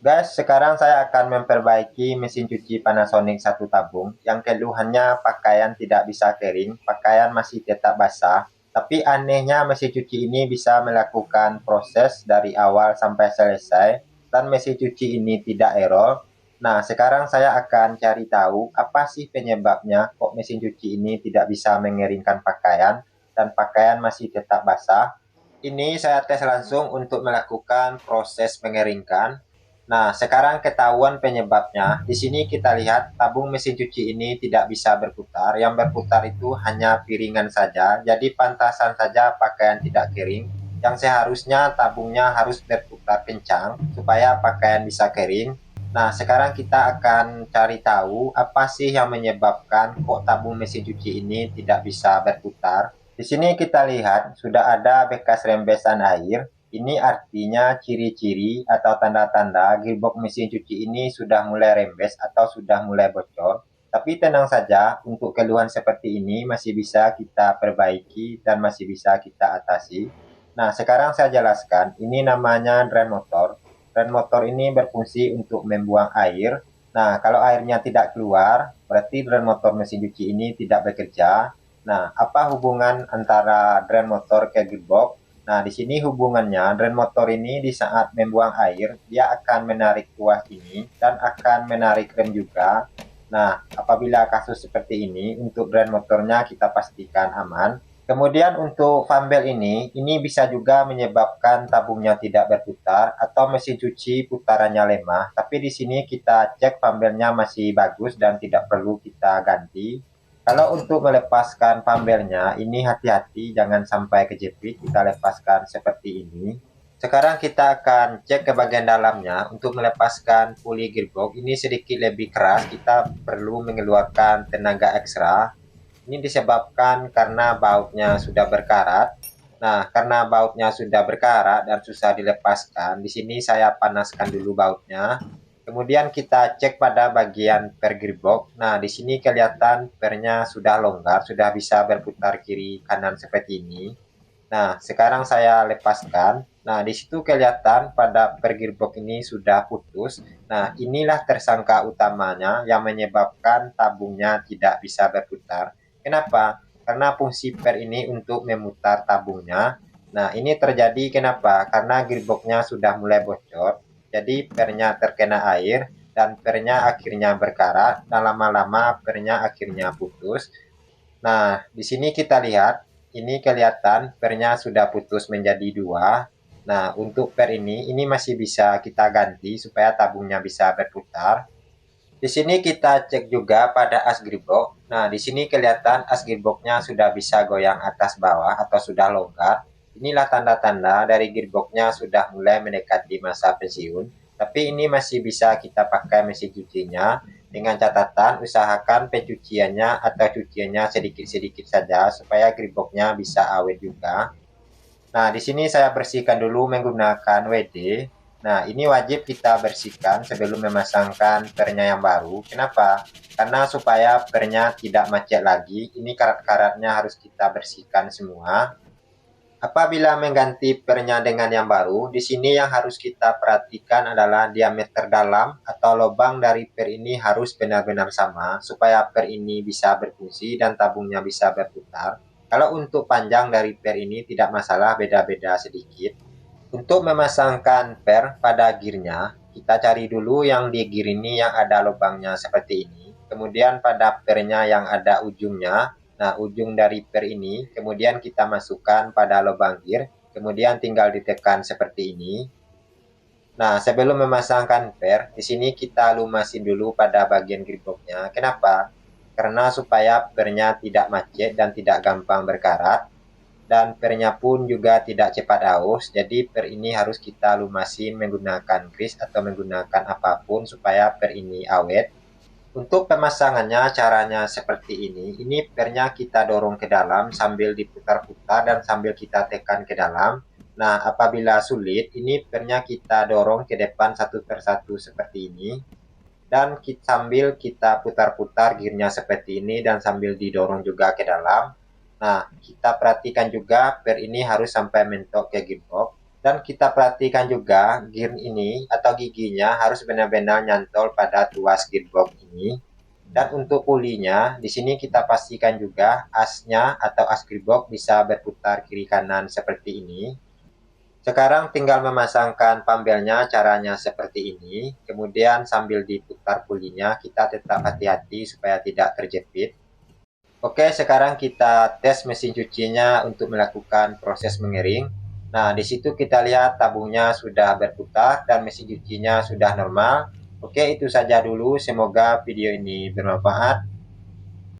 Guys, sekarang saya akan memperbaiki mesin cuci Panasonic satu tabung yang keluhannya pakaian tidak bisa kering, pakaian masih tetap basah. Tapi anehnya mesin cuci ini bisa melakukan proses dari awal sampai selesai dan mesin cuci ini tidak error. Nah, sekarang saya akan cari tahu apa sih penyebabnya kok mesin cuci ini tidak bisa mengeringkan pakaian dan pakaian masih tetap basah. Ini saya tes langsung untuk melakukan proses mengeringkan. Nah, sekarang ketahuan penyebabnya. Di sini kita lihat tabung mesin cuci ini tidak bisa berputar. Yang berputar itu hanya piringan saja. Jadi pantasan saja pakaian tidak kering. Yang seharusnya tabungnya harus berputar kencang supaya pakaian bisa kering. Nah, sekarang kita akan cari tahu apa sih yang menyebabkan kok tabung mesin cuci ini tidak bisa berputar. Di sini kita lihat sudah ada bekas rembesan air. Ini artinya ciri-ciri atau tanda-tanda gearbox mesin cuci ini sudah mulai rembes atau sudah mulai bocor. Tapi tenang saja, untuk keluhan seperti ini masih bisa kita perbaiki dan masih bisa kita atasi. Nah, sekarang saya jelaskan, ini namanya drain motor. Drain motor ini berfungsi untuk membuang air. Nah, kalau airnya tidak keluar, berarti drain motor mesin cuci ini tidak bekerja. Nah, apa hubungan antara drain motor ke gearbox? Nah, di sini hubungannya, drain motor ini di saat membuang air, dia akan menarik tuas ini dan akan menarik rem juga. Nah, apabila kasus seperti ini, untuk drain motornya kita pastikan aman. Kemudian untuk fambel ini bisa juga menyebabkan tabungnya tidak berputar atau mesin cuci putarannya lemah. Tapi di sini kita cek fambelnya masih bagus dan tidak perlu kita ganti. Kalau untuk melepaskan pambelnya, ini hati-hati jangan sampai kejepit, kita lepaskan seperti ini. Sekarang kita akan cek ke bagian dalamnya untuk melepaskan puli gearbox. Ini sedikit lebih keras, kita perlu mengeluarkan tenaga ekstra. Ini disebabkan karena bautnya sudah berkarat. Nah, karena bautnya sudah berkarat dan susah dilepaskan, di sini saya panaskan dulu bautnya. Kemudian kita cek pada bagian per gearbox. Nah, di sini kelihatan pernya sudah longgar, sudah bisa berputar kiri kanan seperti ini. Nah, sekarang saya lepaskan. Nah, di situ kelihatan pada per gearbox ini sudah putus. Nah, inilah tersangka utamanya yang menyebabkan tabungnya tidak bisa berputar. Kenapa? Karena fungsi per ini untuk memutar tabungnya. Nah, ini terjadi kenapa? Karena gearboxnya sudah mulai bocor. Jadi pernya terkena air dan pernya akhirnya berkarat dan lama-lama pernya akhirnya putus. Nah, di sini kita lihat, ini kelihatan pernya sudah putus menjadi dua. Nah, untuk per ini masih bisa kita ganti supaya tabungnya bisa berputar. Di sini kita cek juga pada as gearbox. Nah, di sini kelihatan as gearboxnya sudah bisa goyang atas bawah atau sudah longgar. Inilah tanda-tanda dari gearboxnya sudah mulai mendekati masa pensiun. Tapi ini masih bisa kita pakai mesin cucinya. Dengan catatan usahakan pencuciannya atau cuciannya sedikit-sedikit saja supaya gearboxnya bisa awet juga. Nah, di sini saya bersihkan dulu menggunakan WD. Nah, ini wajib kita bersihkan sebelum memasangkan pernya yang baru. Kenapa? Karena supaya pernya tidak macet lagi, ini karat-karatnya harus kita bersihkan semua. Apabila mengganti pernya dengan yang baru, di sini yang harus kita perhatikan adalah diameter dalam atau lubang dari per ini harus benar-benar sama supaya per ini bisa berfungsi dan tabungnya bisa berputar. Kalau untuk panjang dari per ini tidak masalah, beda-beda sedikit. Untuk memasangkan per pada gearnya, kita cari dulu yang di gear ini yang ada lubangnya seperti ini. Kemudian pada pernya yang ada ujungnya. Nah, ujung dari per ini, kemudian kita masukkan pada lubang gear. Kemudian tinggal ditekan seperti ini. Nah, sebelum memasangkan per, di sini kita lumasin dulu pada bagian gearboxnya. Kenapa? Karena supaya pernya tidak macet dan tidak gampang berkarat dan pernya pun juga tidak cepat aus. Jadi per ini harus kita lumasin menggunakan grease atau menggunakan apapun supaya per ini awet. Untuk pemasangannya caranya seperti ini. Ini pernya kita dorong ke dalam sambil diputar-putar dan sambil kita tekan ke dalam. Nah, apabila sulit, ini pernya kita dorong ke depan satu persatu seperti ini. Dan sambil kita putar-putar gearnya seperti ini dan sambil didorong juga ke dalam. Nah, kita perhatikan juga per ini harus sampai mentok ke gearbox. Dan kita perhatikan juga gear ini atau giginya harus benar-benar nyantol pada tuas gearbox ini. Dan untuk pulinya, di sini kita pastikan juga asnya atau as gearbox bisa berputar kiri kanan seperti ini. Sekarang tinggal memasangkan pambelnya, caranya seperti ini. Kemudian sambil diputar pulinya, kita tetap hati-hati supaya tidak terjepit. Oke, sekarang kita tes mesin cucinya untuk melakukan proses mengering. Nah, di situ kita lihat tabungnya sudah berputar dan mesin cucinya sudah normal. Oke, itu saja dulu. Semoga video ini bermanfaat.